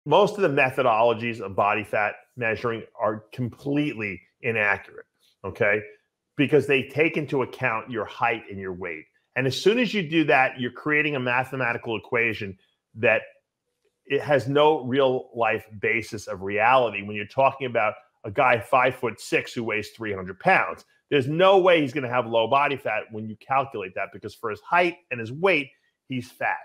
most of the methodologies of body fat measuring are completely inaccurate, okay? Because they take into account your height and your weight. And as soon as you do that, you're creating a mathematical equation that it has no real life basis of reality when you're talking about a guy 5'6" who weighs 300 pounds. There's no way he's going to have low body fat when you calculate that, because for his height and his weight, he's fat.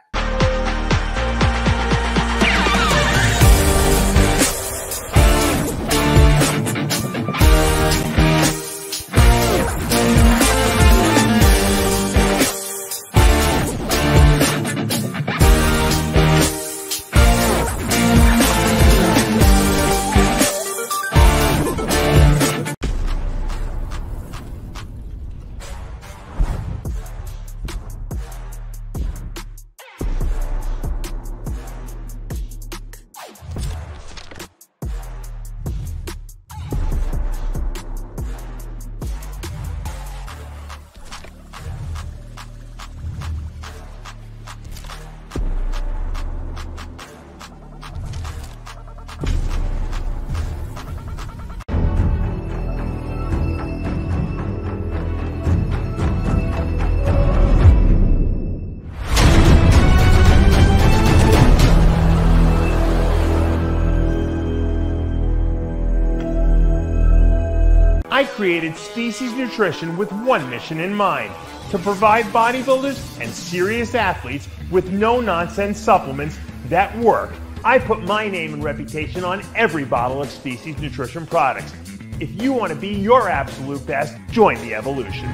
I created Species Nutrition with one mission in mind: to provide bodybuilders and serious athletes with no-nonsense supplements that work. I put my name and reputation on every bottle of Species Nutrition products. If you want to be your absolute best, join the evolution.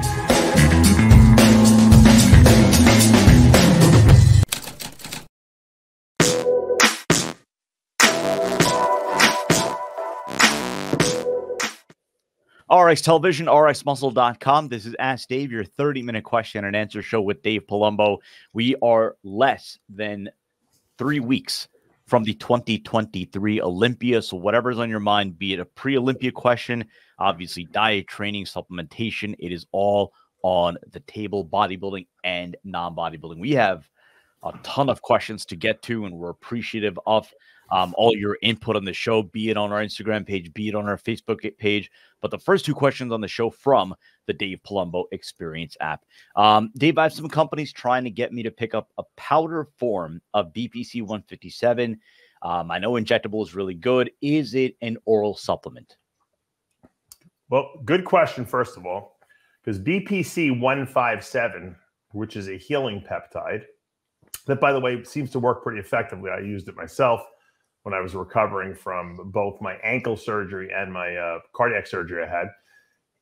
RX Television, RXMuscle.com. This is Ask Dave, your 30-minute question and answer show with Dave Palumbo. We are less than 3 weeks from the 2023 Olympia. So whatever's on your mind, be it a pre-Olympia question, obviously diet, training, supplementation, it is all on the table, bodybuilding and non-bodybuilding. We have a ton of questions to get to, and we're appreciative of all your input on the show, be it on our Instagram page, be it on our Facebook page. But the first two questions on the show from the Dave Palumbo Experience app. Dave, I have some companies trying to get me to pick up a powder form of BPC 157. I know injectable is really good. Is it an oral supplement? Well, good question, first of all, because BPC 157, which is a healing peptide, that, by the way, seems to work pretty effectively. I used it myself when I was recovering from both my ankle surgery and my cardiac surgery I had,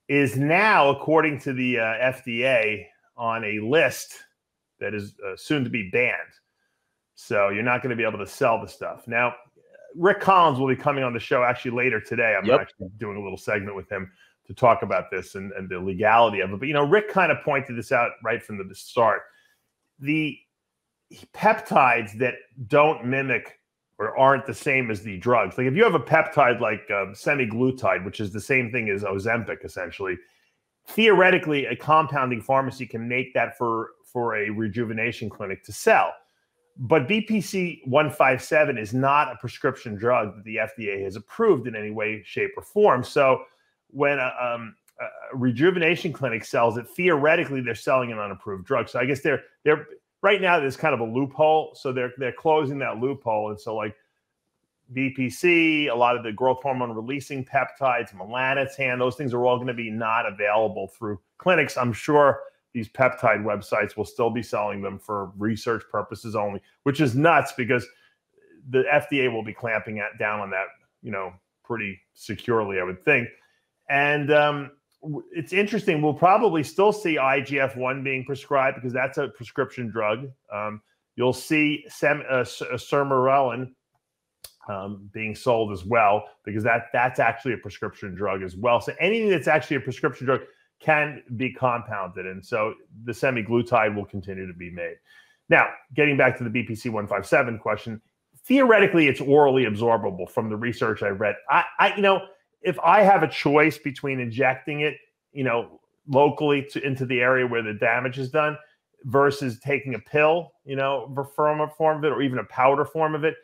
is now, according to the FDA, on a list that is soon to be banned. So you're not going to be able to sell the stuff. Now, Rick Collins will be coming on the show actually later today. I'm actually doing a little segment with him to talk about this and the legality of it. But, you know, Rick kind of pointed this out right from the start. The peptides that don't mimic or aren't the same as the drugs. Like if you have a peptide like semaglutide, which is the same thing as Ozempic, essentially, theoretically, a compounding pharmacy can make that for a rejuvenation clinic to sell. But BPC 157 is not a prescription drug that the FDA has approved in any way, shape, or form. So when a rejuvenation clinic sells it, theoretically, they're selling an unapproved drug. So I guess they're right now, there's kind of a loophole, so they're closing that loophole. And so, like BPC, a lot of the growth hormone releasing peptides, melanotan, those things are all going to be not available through clinics. I'm sure these peptide websites will still be selling them for research purposes only, which is nuts because the FDA will be clamping down on that, you know, pretty securely, I would think. And it's interesting. We'll probably still see IGF-1 being prescribed because that's a prescription drug. You'll see Sermorelin being sold as well because that's actually a prescription drug as well. So anything that's actually a prescription drug can be compounded. And so the semaglutide will continue to be made. Now, getting back to the BPC 157 question, theoretically, it's orally absorbable from the research I read. You know, if I have a choice between injecting it, you know, locally into the area where the damage is done versus taking a pill, you know, from a form of it or even a powder form of it,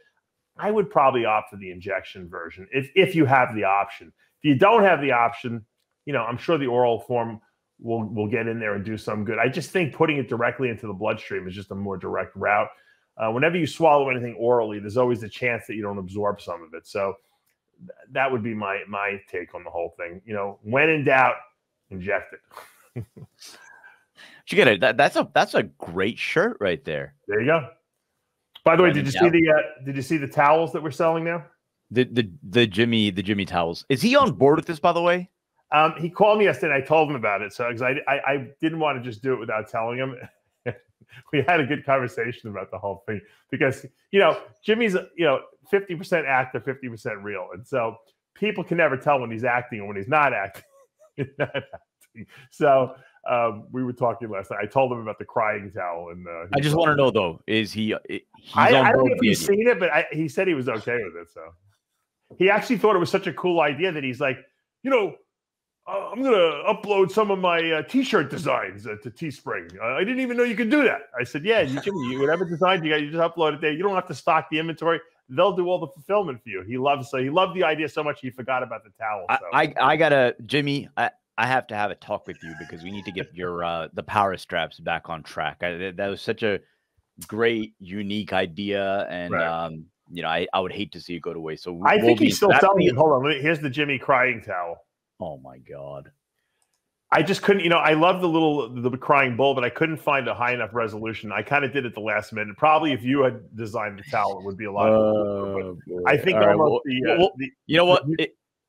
I would probably opt for the injection version if you have the option. If you don't have the option, I'm sure the oral form will get in there and do some good. I just think putting it directly into the bloodstream is just a more direct route. Whenever you swallow anything orally, there's always a chance that you don't absorb some of it. So that would be my take on the whole thing. When in doubt, inject it. You get it. That's a great shirt right there. There you go. By the way, did you see the towels that we're selling now? The Jimmy towels. Is he on board with this, by the way? He called me yesterday. I told him about it. So because I didn't want to just do it without telling him. We had a good conversation about the whole thing because Jimmy's 50% actor, 50% real, and so people can never tell when he's acting and when he's not acting. So we were talking last night. I told him about the crying towel, and I just want to know though, is he? I don't know if he's seen it, but he said he was okay with it. So he actually thought it was such a cool idea that he's like, I'm going to upload some of my T-shirt designs to Teespring. I didn't even know you could do that. I said, yeah, Jimmy, whatever design you got, you just upload it there. You don't have to stock the inventory. They'll do all the fulfillment for you. He loved the idea so much he forgot about the towel. So. I gotta, Jimmy, I have to have a talk with you because we need to get your the power straps back on track. That was such a great, unique idea, and right. I would hate to see it go to waste. So I think he's still selling it. Hold on, here's the Jimmy crying towel. Oh my God. I just couldn't, I love the crying bull, but I couldn't find a high enough resolution. I kind of did it the last minute. Probably if you had designed the towel, it would be a lot more. I think almost you know what?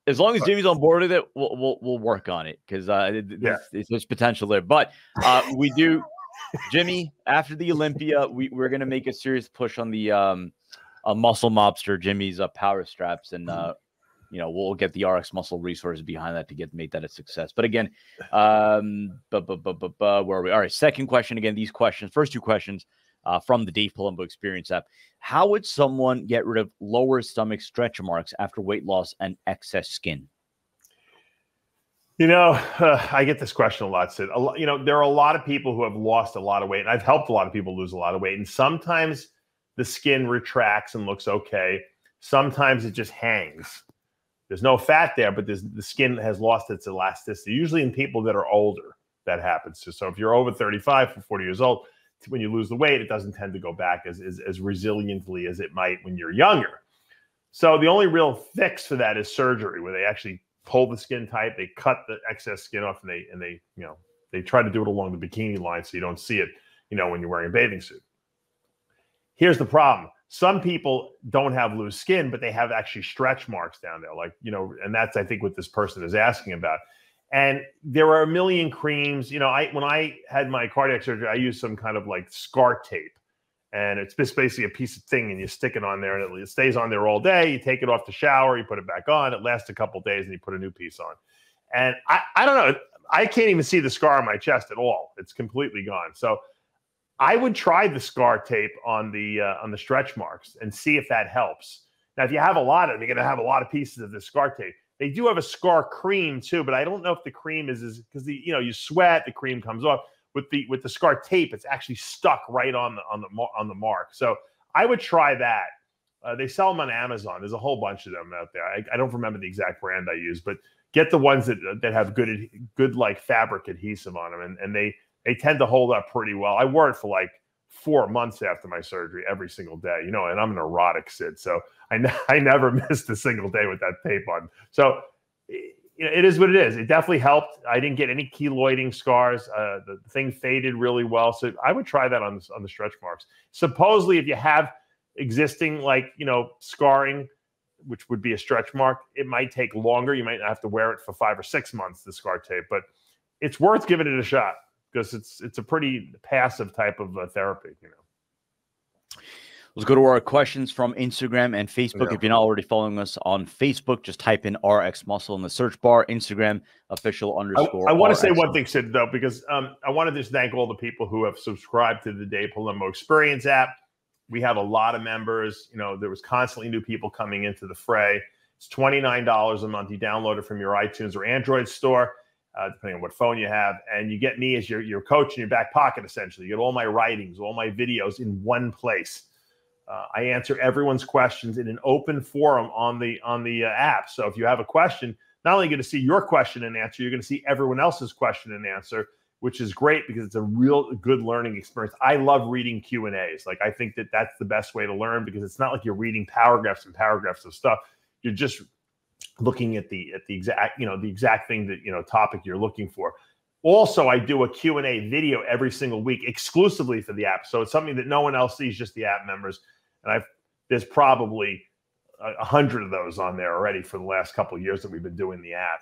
As long as Jimmy's on board with it, we'll work on it because there's potential there. But we do, Jimmy, after the Olympia, we're gonna make a serious push on the muscle mobster Jimmy's power straps, and we'll get the RX Muscle resources behind that to make that a success. But again, where are we? All right, second question. Again, first two questions from the Dave Palumbo Experience app. How would someone get rid of lower stomach stretch marks after weight loss and excess skin? I get this question a lot, Sid. There are a lot of people who have lost a lot of weight, and I've helped a lot of people lose a lot of weight. And sometimes the skin retracts and looks okay. Sometimes it just hangs. There's no fat there, but the skin has lost its elasticity. Usually in people that are older, that happens. So if you're over 35 or 40 years old, when you lose the weight, it doesn't tend to go back as resiliently as it might when you're younger. So the only real fix for that is surgery, where they actually pull the skin tight, they cut the excess skin off, and they try to do it along the bikini line so you don't see it, when you're wearing a bathing suit. Here's the problem. Some people don't have loose skin, but they have actually stretch marks down there, and that's, I think, what this person is asking about. And there are a million creams. When I had my cardiac surgery, I used some kind of like scar tape, and it's just basically a piece of thing, and you stick it on there, and it stays on there all day. You take it off the shower, you put it back on. It lasts a couple of days, and you put a new piece on. And I don't know. I can't even see the scar on my chest at all. It's completely gone. So I would try the scar tape on the stretch marks and see if that helps. Now, if you have a lot of them, you're going to have a lot of pieces of the scar tape. They do have a scar cream too, but I don't know if the cream is because you sweat, the cream comes off. With the scar tape, it's actually stuck right on the mark. So I would try that. They sell them on Amazon. There's a whole bunch of them out there. I don't remember the exact brand I use, but get the ones that have good like fabric adhesive on them, and they tend to hold up pretty well. I wore it for like 4 months after my surgery every single day, and I'm an erotic Sid, so I never missed a single day with that tape on. So it is what it is. It definitely helped. I didn't get any keloiding scars. The thing faded really well. So I would try that on the stretch marks. Supposedly, if you have existing scarring, which would be a stretch mark, it might take longer. You might have to wear it for 5 or 6 months, the scar tape, but it's worth giving it a shot because it's a pretty passive type of therapy, Let's go to our questions from Instagram and Facebook. If you're not already following us on Facebook, just type in RX Muscle in the search bar. Instagram _. I want to say one thing, Sid, though, because I want to just thank all the people who have subscribed to the Dave Palumbo Experience app. We have a lot of members. There was constantly new people coming into the fray. It's $29 a month. You download it from your iTunes or Android store, depending on what phone you have, and you get me as your coach in your back pocket. Essentially, you get all my writings, all my videos in one place. I answer everyone's questions in an open forum on the app. So if you have a question, not only going to see your question and answer, you're going to see everyone else's question and answer, which is great because it's a real good learning experience. I love reading Q&As. Like, I think that that's the best way to learn, because it's not like you're reading paragraphs and paragraphs of stuff. You're just looking at the exact, the exact thing that, topic you're looking for. Also, I do a Q&A video every single week exclusively for the app. So it's something that no one else sees, just the app members. And there's probably 100 of those on there already for the last couple of years that we've been doing the app.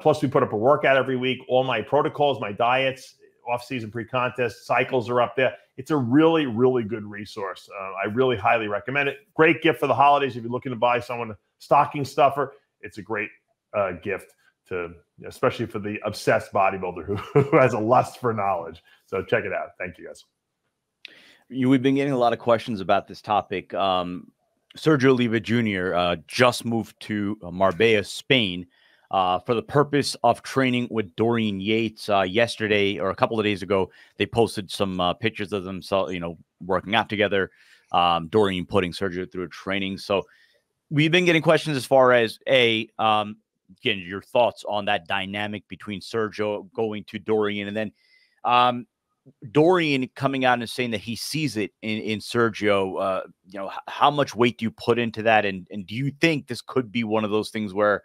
Plus, we put up a workout every week. All my protocols, my diets, off-season pre-contest cycles are up there. It's a really, really good resource. I really highly recommend it. Great gift for the holidays. If you're looking to buy someone a stocking stuffer, it's a great gift, especially for the obsessed bodybuilder who has a lust for knowledge. So check it out. Thank you, guys. We've been getting a lot of questions about this topic. Sergio Oliva Jr. Just moved to Marbella, Spain, for the purpose of training with Dorian Yates. Yesterday, or a couple of days ago, they posted some pictures of themselves, working out together. Dorian putting Sergio through a training. So we've been getting questions as far as again, your thoughts on that dynamic between Sergio going to Dorian, and then Dorian coming out and saying that he sees it in Sergio. How much weight do you put into that? And do you think this could be one of those things where,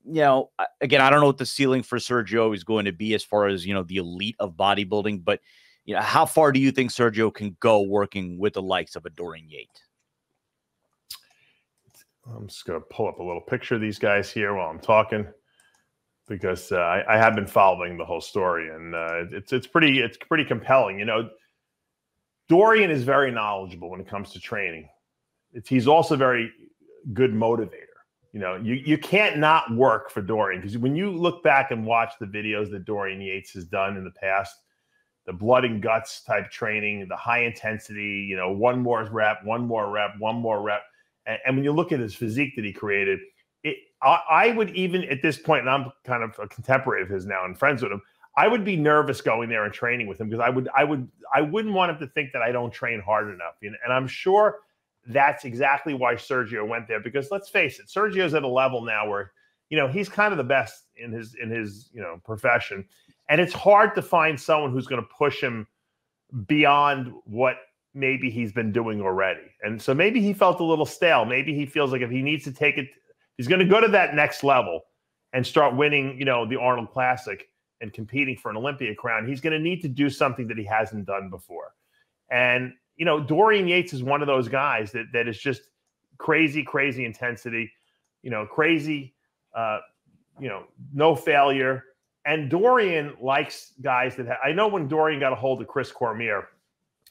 again, I don't know what the ceiling for Sergio is going to be as far as, the elite of bodybuilding, but, how far do you think Sergio can go working with the likes of a Dorian Yates? I'm just going to pull up a little picture of these guys here while I'm talking, because I have been following the whole story, and it's pretty compelling. Dorian is very knowledgeable when it comes to training. He's also very good motivator. You can't not work for Dorian, because when you look back and watch the videos that Dorian Yates has done in the past, the blood and guts type training, the high intensity, one more rep, one more rep, one more rep. And when you look at his physique that he created, I would, even at this point, and I'm kind of a contemporary of his now and friends with him, I would be nervous going there and training with him, because I wouldn't want him to think that I don't train hard enough. And I'm sure that's exactly why Sergio went there, because let's face it, Sergio's at a level now where, he's kind of the best in his profession. And it's hard to find someone who's going to push him beyond what maybe he's been doing already. And so maybe he felt a little stale. Maybe he feels like if he needs to take it, he's going to go to that next level and start winning, the Arnold Classic and competing for an Olympia crown. He's going to need to do something that he hasn't done before. And, Dorian Yates is one of those guys that is just crazy, crazy intensity, crazy, no failure. And Dorian likes guys that I know when Dorian got a hold of Chris Cormier,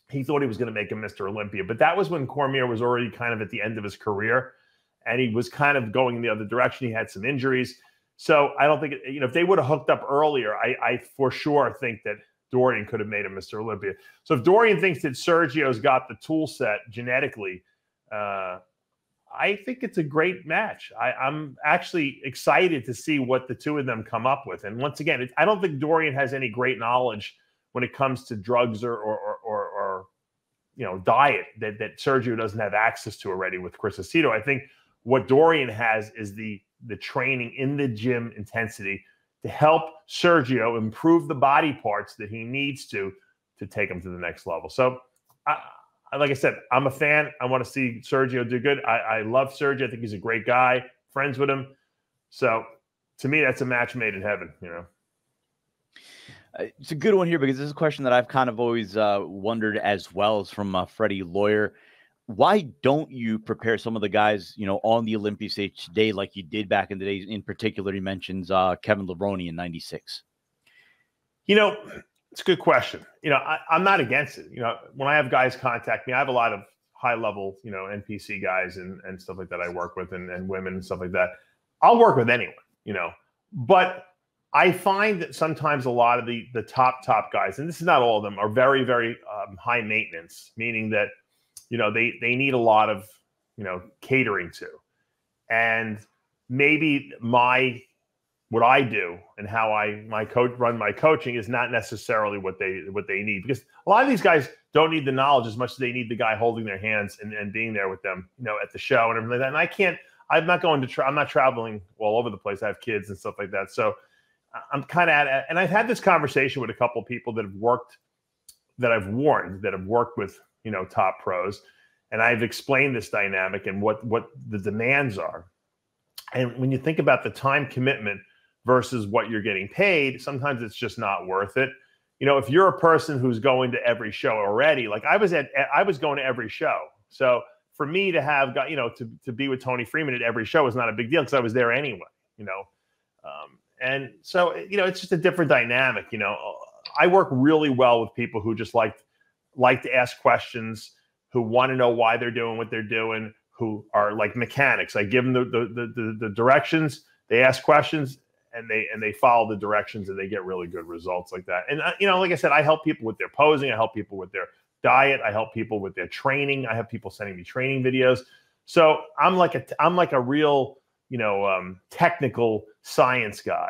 he thought he was going to make him Mr. Olympia, but that was when Cormier was already kind of at the end of his career, and he was kind of going in the other direction. He had some injuries. So I don't think, if they would have hooked up earlier, I for sure think that Dorian could have made him Mr. Olympia. So if Dorian thinks that Sergio's got the tool set genetically, I think it's a great match. I'm actually excited to see what the two of them come up with. And once again, I don't think Dorian has any great knowledge when it comes to drugs or diet that Sergio doesn't have access to already with Chris Aceto. I think what Dorian has is the training in the gym intensity to help Sergio improve the body parts that he needs to take him to the next level. So, like I said, I'm a fan. I want to see Sergio do good. I love Sergio. I think he's a great guy, friends with him. So, to me, that's a match made in heaven, It's a good one here, because this is a question that I've kind of always wondered as well, as from Freddie Lawyer. Why don't you prepare some of the guys, on the Olympia stage today like you did back in the days? In particular, he mentions Kevin Levrone in '96. It's a good question. I'm not against it. When I have guys contact me, I have a lot of high-level, NPC guys and stuff like that I work with, and women and stuff like that. I'll work with anyone, but I find that sometimes a lot of the top guys, and this is not all of them, are very, very high maintenance, meaning that, they need a lot of, catering to. And maybe my what I do and how I run my coaching is not necessarily what they need, because a lot of these guys don't need the knowledge as much as they need the guy holding their hands and being there with them, at the show and everything like that. And I'm not traveling all over the place. I have kids and stuff like that. So I'm kind of and I've had this conversation with a couple of people that I've warned that have worked with, top pros. And I've explained this dynamic and what the demands are. And when you think about the time commitment versus what you're getting paid, sometimes it's just not worth it. If you're a person who's going to every show already, like I was going to every show. So for me to have got, to be with Tony Freeman at every show is not a big deal because I was there anyway, and so, it's just a different dynamic. I work really well with people who just like to ask questions, who want to know why they're doing what they're doing, who are like mechanics. I give them the directions, they ask questions, and they follow the directions, and they get really good results like that. And like I said, I help people with their posing, I help people with their diet, I help people with their training. I have people sending me training videos. So I'm like a real technical science guy.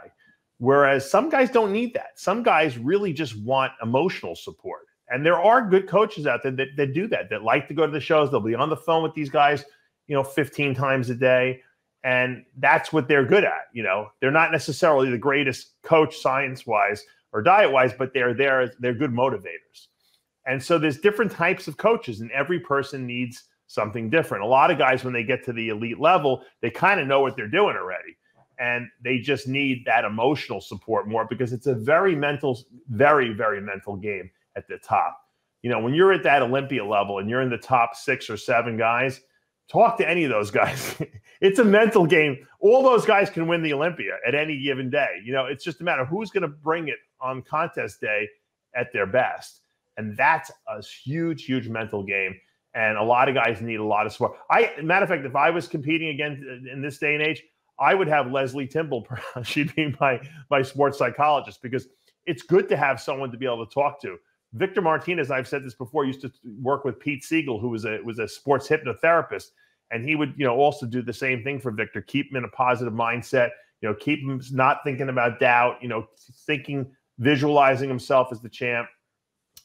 Whereas some guys don't need that. Some guys really just want emotional support. And there are good coaches out there that do that like to go to the shows. They'll be on the phone with these guys, 15 times a day. And that's what they're good at. They're not necessarily the greatest coach science-wise or diet-wise, but they're good motivators. And so there's different types of coaches, and every person needs something different. A lot of guys, when they get to the elite level, they kind of know what they're doing already. And they just need that emotional support more, because it's a very, very mental game at the top. When you're at that Olympia level and you're in the top 6 or 7 guys, talk to any of those guys. It's a mental game. All those guys can win the Olympia at any given day. It's just a matter of who's going to bring it on contest day at their best. And that's a huge, huge mental game. And a lot of guys need a lot of support. Matter of fact, if I was competing again in this day and age, I would have Leslie Timble. She'd be my sports psychologist, because it's good to have someone to be able to talk to. Victor Martinez, I've said this before, used to work with Pete Siegel, who was a sports hypnotherapist, and he would also do the same thing for Victor. Keep him in a positive mindset. Keep him not thinking about doubt. Visualizing himself as the champ.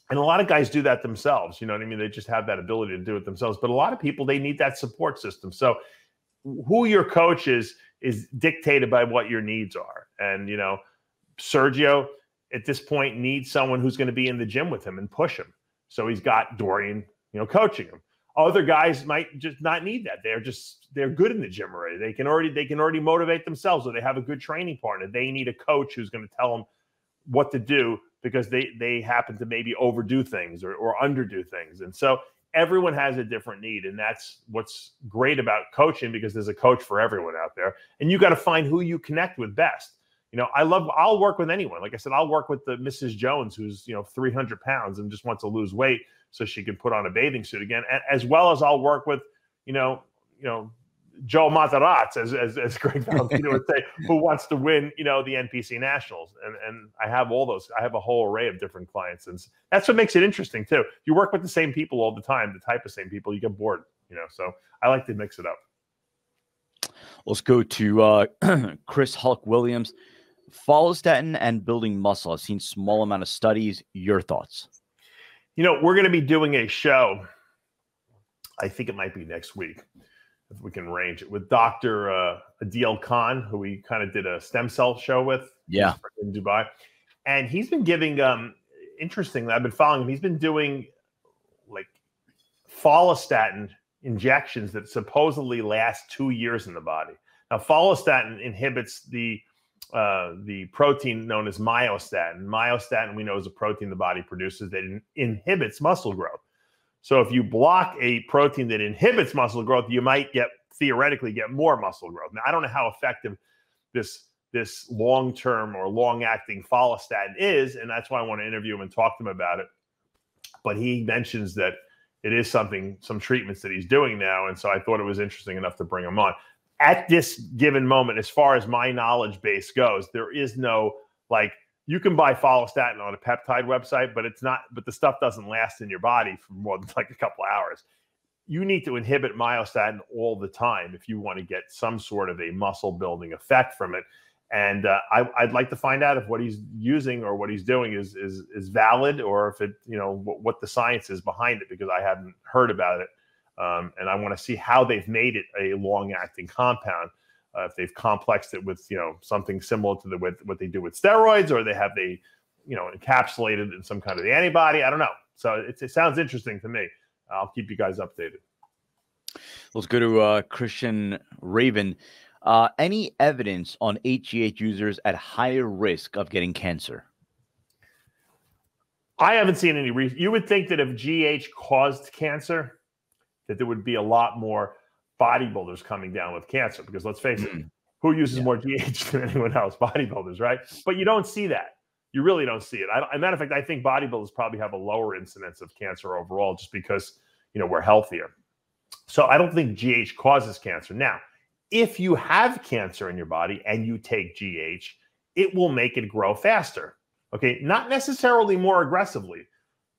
And a lot of guys do that themselves. You know what I mean? They just have that ability to do it themselves. But a lot of people, they need that support system. So who your coach is dictated by what your needs are. And, Sergio at this point needs someone who's going to be in the gym with him and push him. So he's got Dorian, coaching him. Other guys might just not need that. They're good in the gym already. They can already motivate themselves, or they have a good training partner. They need a coach who's going to tell them what to do, because they happen to maybe overdo things or underdo things. And so everyone has a different need. And that's what's great about coaching, because there's a coach for everyone out there. And you got to find who you connect with best. I'll work with anyone. Like I said, I'll work with the Mrs. Jones, who's, 300 pounds and just wants to lose weight so she can put on a bathing suit again. As well as I'll work with, Joe Matarazzo, as Greg Valentino would say, who wants to win, the NPC Nationals. And I have all those. I have a whole array of different clients. And that's what makes it interesting, too. You work with the same people all the time, the type of same people, you get bored, So I like to mix it up. Let's go to Chris Hulk Williams. Follistatin and building muscle. I've seen small amount of studies. Your thoughts? We're going to be doing a show. I think it might be next week, if we can arrange it, with Dr. Adil Khan, who we kind of did a stem cell show with. Yeah. In Dubai. And he's been giving, interestingly, I've been following him. He's been doing like follistatin injections that supposedly last 2 years in the body. Now, follistatin inhibits the protein known as myostatin. Myostatin, we know, is a protein the body produces that inhibits muscle growth. So if you block a protein that inhibits muscle growth, you might theoretically get more muscle growth. Now, I don't know how effective this long-term or long-acting follistatin is, and that's why I want to interview him and talk to him about it. But he mentions that it is some treatments that he's doing now, and so I thought it was interesting enough to bring him on. At this given moment, as far as my knowledge base goes, there is no, you can buy follistatin on a peptide website, but the stuff doesn't last in your body for more than a couple of hours. You need to inhibit myostatin all the time if you want to get some sort of a muscle building effect from it. And I'd like to find out if what he's using or what he's doing is valid, or if it, what the science is behind it, because I haven't heard about it. And I want to see how they've made it a long-acting compound. If they've complexed it with, something similar to what they do with steroids, or they encapsulated in some kind of the antibody. I don't know. So it sounds interesting to me. I'll keep you guys updated. Let's go to Christian Raven. Any evidence on HGH users at higher risk of getting cancer? I haven't seen any reason. You would think that if GH caused cancer, that there would be a lot more bodybuilders coming down with cancer, because let's face it, who uses more GH than anyone else? Bodybuilders, right? But you don't see that. You really don't see it. As a matter of fact, I think bodybuilders probably have a lower incidence of cancer overall, just because, we're healthier. So I don't think GH causes cancer. Now, if you have cancer in your body and you take GH, it will make it grow faster. Okay, not necessarily more aggressively,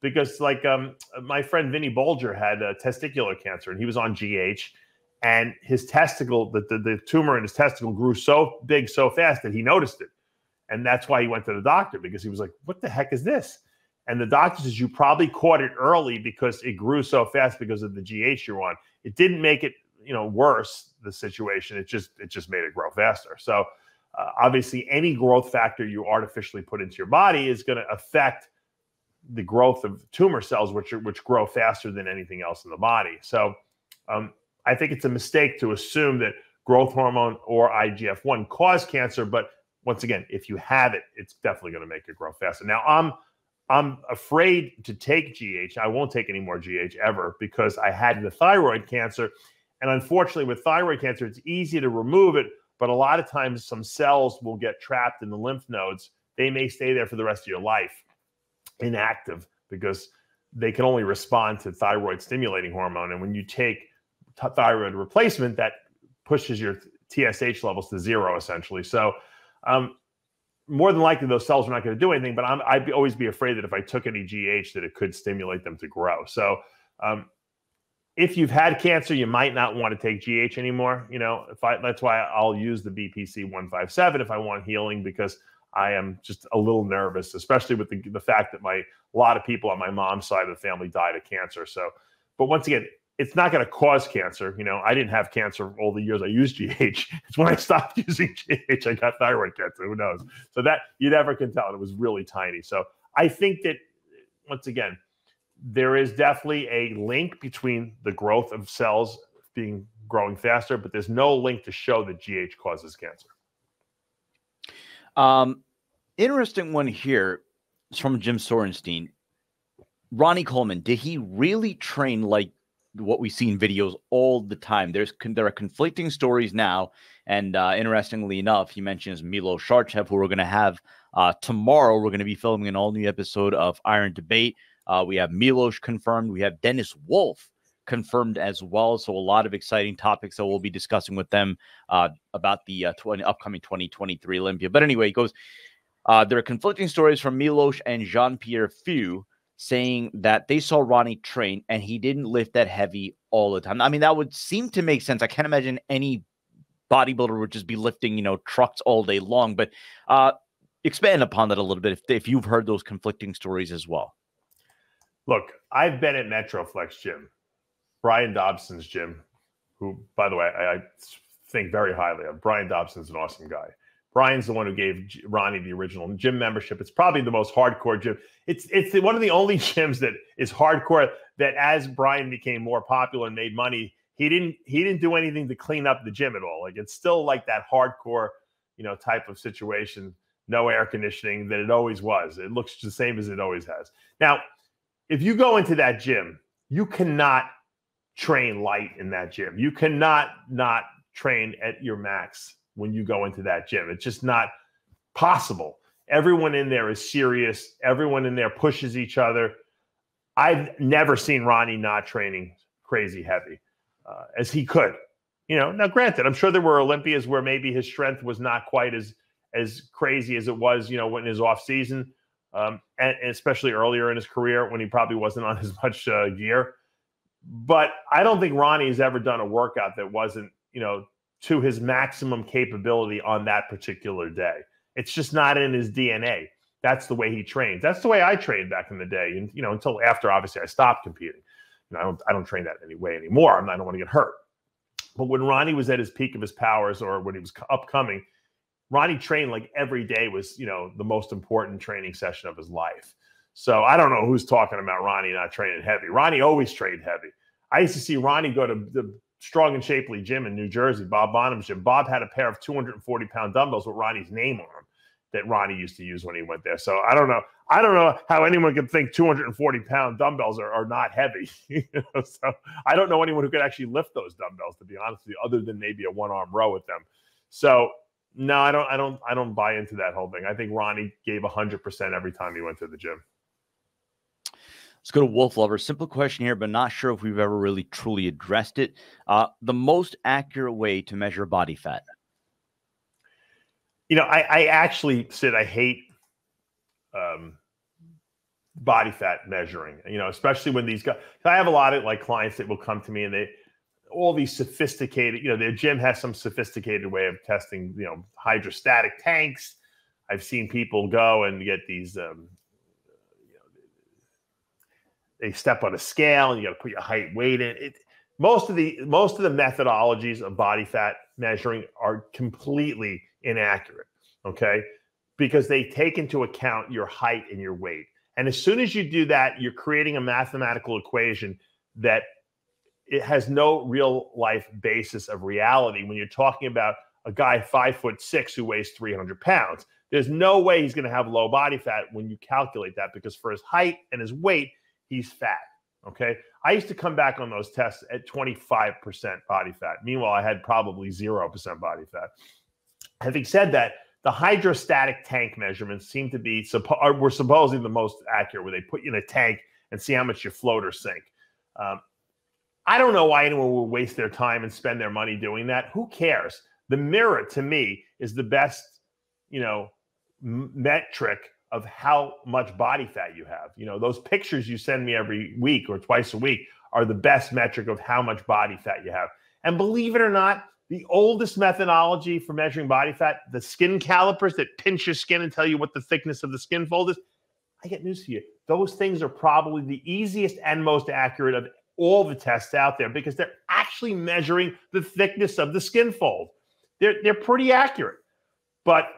because like my friend Vinny Bolger had testicular cancer, and he was on GH, and his testicle, the tumor in his testicle grew so big so fast that he noticed it. And that's why he went to the doctor, because he was like, what the heck is this? And the doctor says, you probably caught it early because it grew so fast because of the GH you're on. It didn't make it, worse, the situation. It just made it grow faster. So obviously any growth factor you artificially put into your body is going to affect the growth of tumor cells, which grow faster than anything else in the body. So I think it's a mistake to assume that growth hormone or IGF-1 cause cancer. But once again, if you have it, it's definitely going to make it grow faster. Now, I'm afraid to take GH. I won't take any more GH ever, because I had the thyroid cancer. And unfortunately, with thyroid cancer, it's easy to remove it, but a lot of times some cells will get trapped in the lymph nodes. They may stay there for the rest of your life, inactive, because they can only respond to thyroid stimulating hormone. And when you take thyroid replacement, that pushes your TSH levels to zero, essentially. So more than likely, those cells are not going to do anything, but I'd always be afraid that if I took any GH, that it could stimulate them to grow. So if you've had cancer, you might not want to take GH anymore. That's why I'll use the BPC 157 if I want healing, because I am just a little nervous, especially with the fact that a lot of people on my mom's side of the family died of cancer. So, but once again, it's not going to cause cancer. I didn't have cancer all the years I used GH. It's when I stopped using GH, I got thyroid cancer. Who knows? So that you never can tell. It was really tiny. So I think that, once again, there is definitely a link between the growth of cells growing faster, but there's no link to show that GH causes cancer. Interesting one here. It's from Jim Sorenstein. Ronnie Coleman, did he really train like what we see in videos all the time? There are conflicting stories now, and interestingly enough, he mentions Milos Sarcev, who we're going to have tomorrow. We're going to be filming an all-new episode of Iron Debate. We have Milos confirmed. We have Dennis Wolf confirmed as well. So a lot of exciting topics that we'll be discussing with them about the upcoming 2023 Olympia. But anyway, he goes, there are conflicting stories from Milos and Jean-Pierre Fiu saying that they saw Ronnie train and he didn't lift that heavy all the time. I mean, that would seem to make sense. I can't imagine any bodybuilder would just be lifting, trucks all day long. But expand upon that a little bit if you've heard those conflicting stories as well. Look, I've been at Metroflex Gym, Brian Dobson's gym, who, by the way, I think very highly of. Brian Dobson's an awesome guy. Brian's the one who gave Ronnie the original gym membership. It's probably the most hardcore gym. It's one of the only gyms that is hardcore, that as Brian became more popular and made money, he didn't do anything to clean up the gym at all. Like, it's still like that hardcore, type of situation, no air conditioning, that it always was. It looks the same as it always has. Now, if you go into that gym, you cannot train light in that gym. You cannot not train at your max when you go into that gym. It's just not possible. Everyone in there is serious. Everyone in there pushes each other. I've never seen Ronnie not training crazy heavy as he could. Now granted, I'm sure there were Olympias where maybe his strength was not quite as crazy as it was, when his off season, and especially earlier in his career when he probably wasn't on as much gear. But I don't think Ronnie has ever done a workout that wasn't, to his maximum capability on that particular day. It's just not in his DNA. That's the way he trains. That's the way I trained back in the day, and until after obviously I stopped competing. I don't train that any way anymore. I don't want to get hurt. But when Ronnie was at his peak of his powers, or when he was upcoming, Ronnie trained like every day was, the most important training session of his life. So I don't know who's talking about Ronnie not training heavy. Ronnie always trained heavy. I used to see Ronnie go to the Strong and Shapely gym in New Jersey, Bob Bonham's gym. Bob had a pair of 240-pound dumbbells with Ronnie's name on them that Ronnie used to use when he went there. So I don't know. I don't know how anyone could think 240-pound dumbbells are not heavy. So I don't know anyone who could actually lift those dumbbells, to be honest with you, other than maybe a one-arm row with them. So no, I don't buy into that whole thing. I think Ronnie gave 100% every time he went to the gym. Let's go to Wolf Lover. Simple question here, but not sure if we've ever really truly addressed it. The most accurate way to measure body fat. I actually, Sid, I hate body fat measuring, especially when these guys, I have a lot of clients that will come to me and all these sophisticated, their gym has some sophisticated way of testing, hydrostatic tanks. I've seen people go and get these, they step on a scale and you got to put your height, weight in it. Most of the methodologies of body fat measuring are completely inaccurate, okay? Because they take into account your height and your weight. And as soon as you do that, you're creating a mathematical equation that it has no real life basis of reality. When you're talking about a guy 5'6" who weighs 300 pounds, there's no way he's going to have low body fat when you calculate that, because for his height and his weight, he's fat. Okay. I used to come back on those tests at 25% body fat. Meanwhile, I had probably 0% body fat. Having said that, the hydrostatic tank measurements seem to be, were supposedly the most accurate, where they put you in a tank and see how much you float or sink. I don't know why anyone would waste their time and spend their money doing that. Who cares? The mirror, to me, is the best, metric of how much body fat you have. Those pictures you send me every week or twice a week are the best metric of how much body fat you have. And believe it or not, the oldest methodology for measuring body fat, the skin calipers that pinch your skin and tell you what the thickness of the skin fold is, I get news for you. Those things are probably the easiest and most accurate of all the tests out there, because they're actually measuring the thickness of the skin fold. They're pretty accurate. But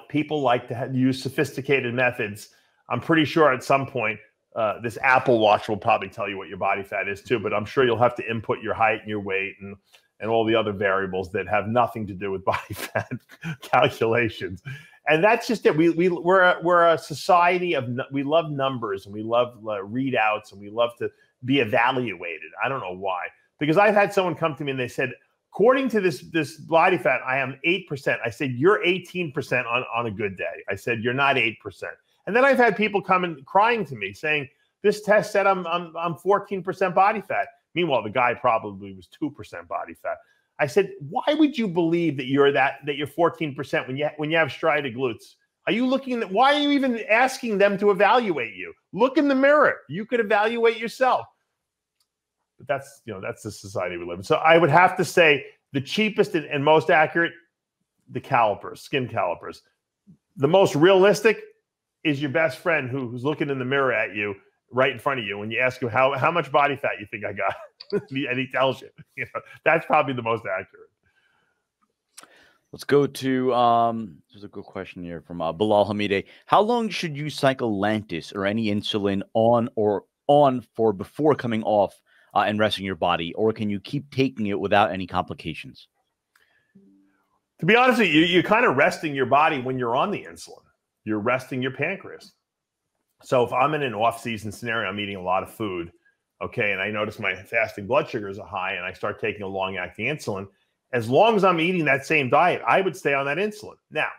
people like to use sophisticated methods. I'm pretty sure at some point this Apple Watch will probably tell you what your body fat is too, but I'm sure you'll have to input your height and your weight and all the other variables that have nothing to do with body fat calculations. And that's just it. We're a society of, we love numbers and we love readouts and we love to be evaluated. I don't know why, because I've had someone come to me and they said, according to this body fat, I am 8%. I said, you're 18% on a good day. I said, you're not 8%. And then I've had people come and crying to me saying, this test said I'm 14% body fat. Meanwhile, the guy probably was 2% body fat. I said, why would you believe that you're 14% when you have striated glutes? Are you looking at, why are you even asking them to evaluate you? Look in the mirror. You could evaluate yourself. But that's the society we live in. So I would have to say the cheapest and most accurate, the calipers, skin calipers. The most realistic is your best friend who's looking in the mirror at you right in front of you when you ask him how much body fat you think I got. And he tells you. That's probably the most accurate. Let's go to there's a good question here from Bilal Hamide. How long should you cycle Lantus or any insulin on for before coming off and resting your body, or can you keep taking it without any complications? To be honest with you, you're kind of resting your body when you're on the insulin. You're resting your pancreas. So if I'm in an off-season scenario, I'm eating a lot of food, okay, and I notice my fasting blood sugars are high and I start taking a long-acting insulin, as long as I'm eating that same diet, I would stay on that insulin. Now,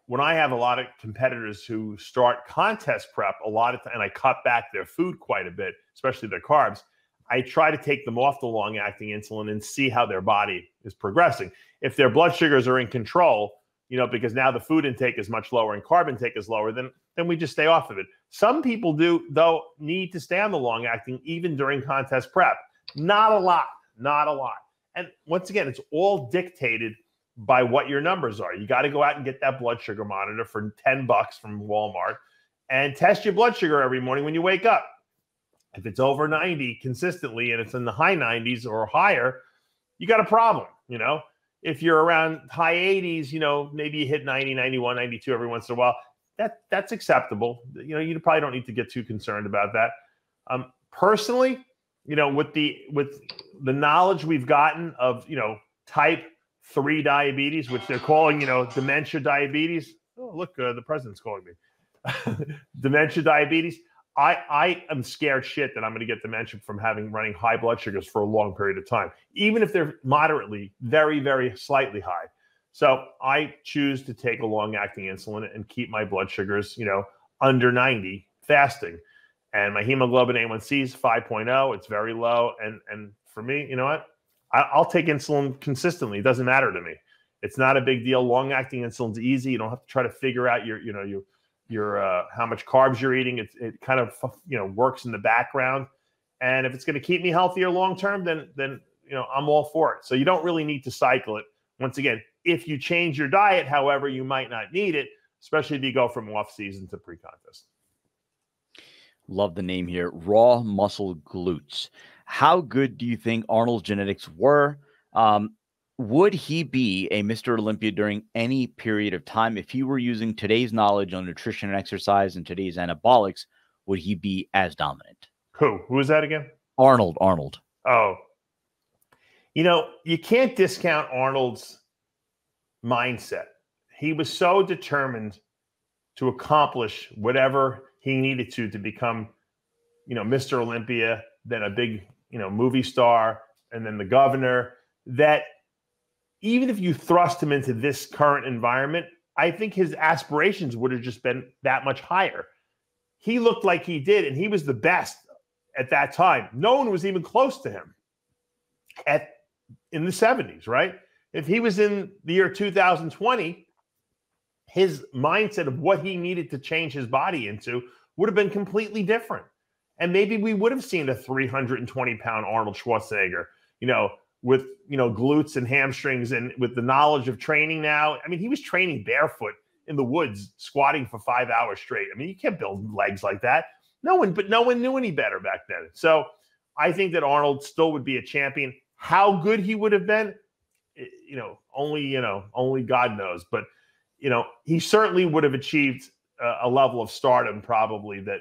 when I have a lot of competitors who start contest prep and I cut back their food quite a bit, especially their carbs, I try to take them off the long-acting insulin and see how their body is progressing. If their blood sugars are in control, because now the food intake is much lower and carb intake is lower, then we just stay off of it. Some people do, though, need to stay on the long-acting even during contest prep. Not a lot. And once again, it's all dictated by what your numbers are. You got to go out and get that blood sugar monitor for $10 from Walmart and test your blood sugar every morning when you wake up. If it's over 90 consistently and it's in the high 90s or higher, you got a problem. If you're around high 80s, maybe you hit 90, 91, 92 every once in a while. That's acceptable. You probably don't need to get too concerned about that. Personally, with the knowledge we've gotten of, type 3 diabetes, which they're calling, dementia diabetes. Oh, look, the president's calling me. Dementia diabetes. I am scared shit that I'm going to get dementia from running high blood sugars for a long period of time, even if they're moderately, very, very slightly high. So I choose to take a long-acting insulin and keep my blood sugars, under 90 fasting. And my hemoglobin A1C is 5.0. It's very low. And for me, you know what? I'll take insulin consistently. It doesn't matter to me. It's not a big deal. Long-acting insulin's easy. You don't have to try to figure out your how much carbs you're eating. It kind of works in the background. And if it's going to keep me healthier long-term, then I'm all for it. So you don't really need to cycle it. Once again, if you change your diet, however, you might not need it, especially if you go from off-season to pre-contest. Love the name here. Raw muscle glutes. How good do you think Arnold's genetics were? Would he be a Mr. Olympia during any period of time? If he were using today's knowledge on nutrition and exercise and today's anabolics, would he be as dominant? Who is that again? Arnold. Oh, you can't discount Arnold's mindset. He was so determined to accomplish whatever he needed to become, Mr. Olympia, then a big, movie star, and then the governor, that even if you thrust him into this current environment, I think his aspirations would have just been that much higher. He looked like he did, and he was the best at that time. No one was even close to him in the 70s, right? If he was in the year 2020, his mindset of what he needed to change his body into would have been completely different. And maybe we would have seen a 320-pound Arnold Schwarzenegger, with, glutes and hamstrings, and with the knowledge of training now. I mean, he was training barefoot in the woods, squatting for 5 hours straight. I mean, you can't build legs like that. No one knew any better back then. So I think that Arnold still would be a champion. How good he would have been, only God knows. But, he certainly would have achieved a level of stardom probably that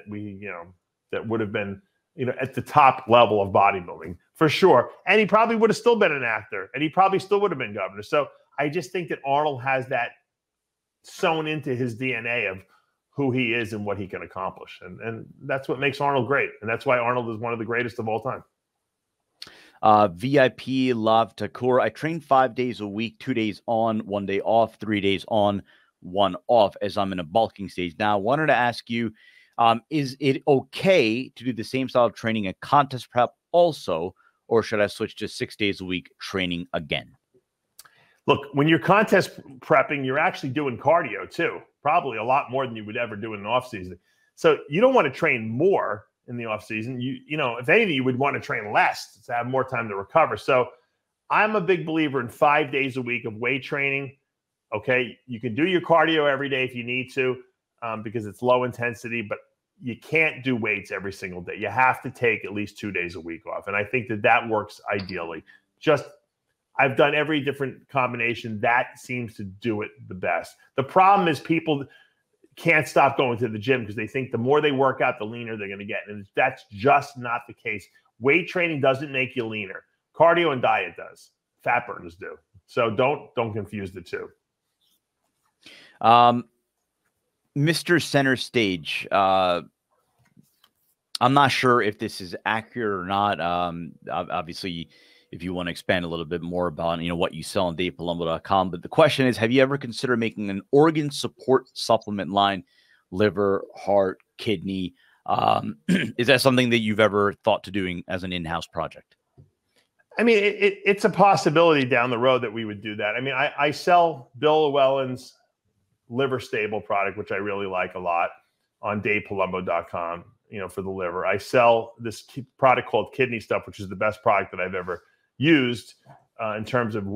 that would have been, at the top level of bodybuilding for sure. And he probably would have still been an actor, and he probably still would have been governor. So I just think that Arnold has that sewn into his DNA of who he is and what he can accomplish. And that's what makes Arnold great. And that's why Arnold is one of the greatest of all time. VIP Love Takur. I train 5 days a week, 2 days on, 1 day off, 3 days on, 1 off, as I'm in a bulking stage. Now, I wanted to ask you, is it okay to do the same style of training at contest prep also, or should I switch to 6 days a week training again? Look, when you're contest prepping, you're actually doing cardio too, probably a lot more than you would ever do in an off season. So you don't want to train more in the off season. If anything, you would want to train less to have more time to recover. So I'm a big believer in 5 days a week of weight training. Okay. You can do your cardio every day if you need to, because it's low intensity, but you can't do weights every single day. You have to take at least 2 days a week off. And I think that works ideally. I've done every different combination. That seems to do it the best. The problem is people can't stop going to the gym because they think the more they work out, the leaner they're going to get. And that's just not the case. Weight training doesn't make you leaner. Cardio and diet does. Fat burners do. So don't confuse the two. Mr. Center Stage. I'm not sure if this is accurate or not. Obviously, if you want to expand a little bit more about, what you sell on DavePalumbo.com. But the question is, have you ever considered making an organ support supplement line, liver, heart, kidney? Is that something that you've ever thought to doing as an in-house project? I mean, it's a possibility down the road that we would do that. I mean, I sell Bill Llewellyn's liver stable product, which I really like a lot, on DavePalumbo.com, for the liver. I sell this product called Kidney Stuff, which is the best product that I've ever used. in terms of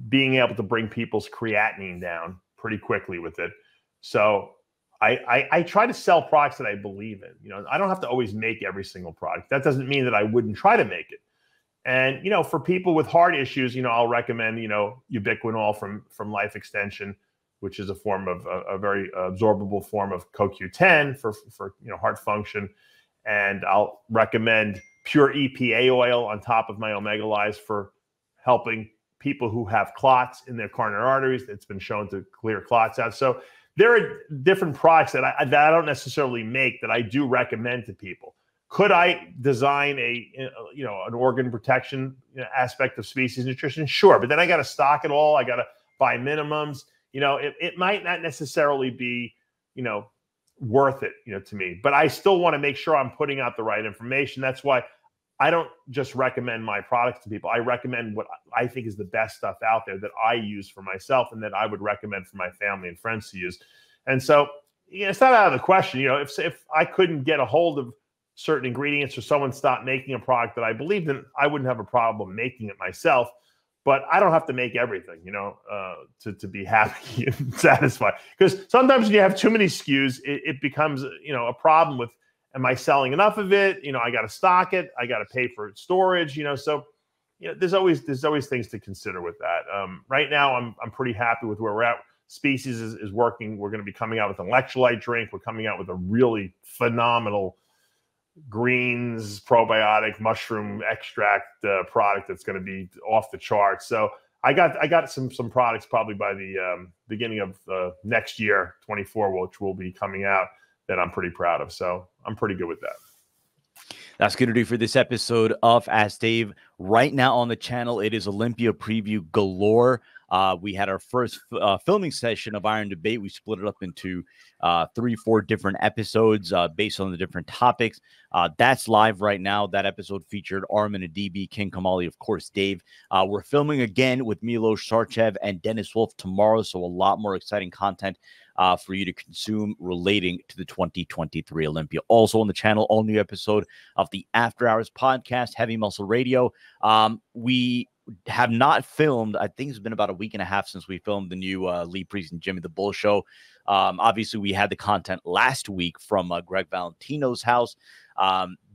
being able to bring people's creatinine down pretty quickly with it. So I try to sell products that I believe in. You know, I don't have to always make every single product. That doesn't mean that I wouldn't try to make it. And, you know, for people with heart issues, you know, I'll recommend, you know, ubiquinol from Life Extension, which is a form of a very absorbable form of CoQ10 for you know, heart function. And I'll recommend pure EPA oil on top of my Omega-Lyze for helping people who have clots in their coronary arteries. It's been shown to clear clots out. So there are different products that I don't necessarily make that I do recommend to people. Could I design you know, an organ protection aspect of species nutrition? Sure, but then I got to stock it all. I got to buy minimums. You know, it might not necessarily be, you know, worth it, you know, to me. But I still want to make sure I'm putting out the right information. That's why I don't just recommend my products to people. I recommend what I think is the best stuff out there that I use for myself and that I would recommend for my family and friends to use. And so, you know, it's not out of the question. You know, if I couldn't get a hold of certain ingredients or someone stopped making a product that I believed in, I wouldn't have a problem making it myself. But I don't have to make everything, you know, to be happy and satisfied. Because sometimes when you have too many SKUs, it becomes, you know, a problem with, am I selling enough of it? You know, I got to stock it. I got to pay for storage, you know. So, you know, there's always things to consider with that. Right now, I'm pretty happy with where we're at. Species is working. We're going to be coming out with an electrolyte drink. We're coming out with a really phenomenal greens probiotic mushroom extract product that's going to be off the charts. So I got some products probably by the beginning of next year, 24, which will be coming out, that I'm pretty proud of. So I'm pretty good with that. That's going to do for this episode of Ask Dave. Right now on the channel, it is Olympia preview galore. We had our first filming session of Iron Debate. We split it up into 3-4 different episodes based on the different topics. That's live right now. That episode featured Armin Adibi, King Kamali, of course, Dave. We're filming again with Milos Sarcev and Dennis Wolf tomorrow, so a lot more exciting content for you to consume relating to the 2023 Olympia. Also on the channel, all new episode of the After Hours podcast, Heavy Muscle Radio. We have not filmed, I think it's been about a week and a half since we filmed the new Lee Priest and Jimmy the Bull show. Obviously, we had the content last week from Greg Valentino's house.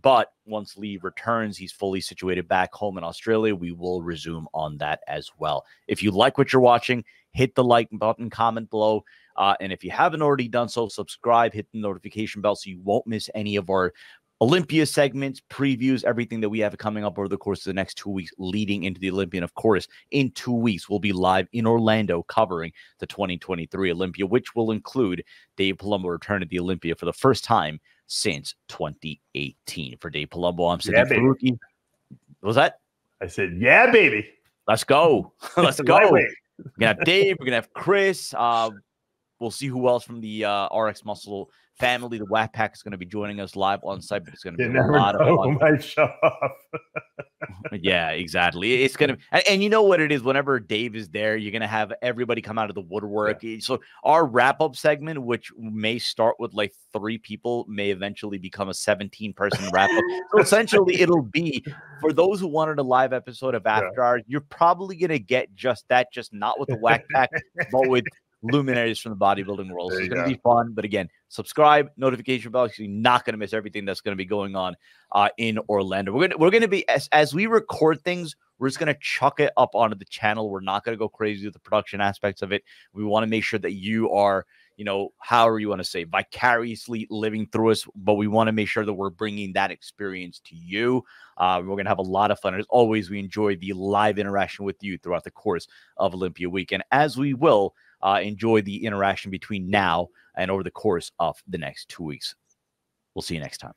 But once Lee returns, he's fully situated back home in Australia. We will resume on that as well. If you like what you're watching, hit the like button, comment below. And if you haven't already done so, subscribe, hit the notification bell so you won't miss any of our Olympia segments, previews, everything that we have coming up over the course of the next 2 weeks leading into the Olympia. And of course, in 2 weeks, we'll be live in Orlando covering the 2023 Olympia, which will include Dave Palumbo return to the Olympia for the first time since 2018. For Dave Palumbo, I'm Sadiq Faruqi. What was that? I said, yeah, baby. Let's go. Let's go. We're going to have Dave. We're going to have Chris. We'll see who else from the RX Muscle family. The Whack Pack is going to be joining us live on site, but it's going to be a lot of fun. Might show up. Yeah, exactly. It's going to, and you know what it is. Whenever Dave is there, you're going to have everybody come out of the woodwork. Yeah. So our wrap-up segment, which may start with like 3 people, may eventually become a 17-person wrap-up. So essentially, it'll be for those who wanted a live episode of After Hours. You're probably going to get just that, just not with the Whack Pack, but with luminaries from the bodybuilding world. So it's going to be fun. But again, subscribe, notification bell, so you're not going to miss everything that's going to be going on in Orlando. We're going to be, as we record things, we're just going to chuck it up onto the channel. We're not going to go crazy with the production aspects of it. We want to make sure that you are, you know, however you want to say, vicariously living through us, but we want to make sure that we're bringing that experience to you. We're going to have a lot of fun. As always, we enjoy the live interaction with you throughout the course of Olympia weekend, as we will enjoy the interaction between now and over the course of the next 2 weeks. We'll see you next time.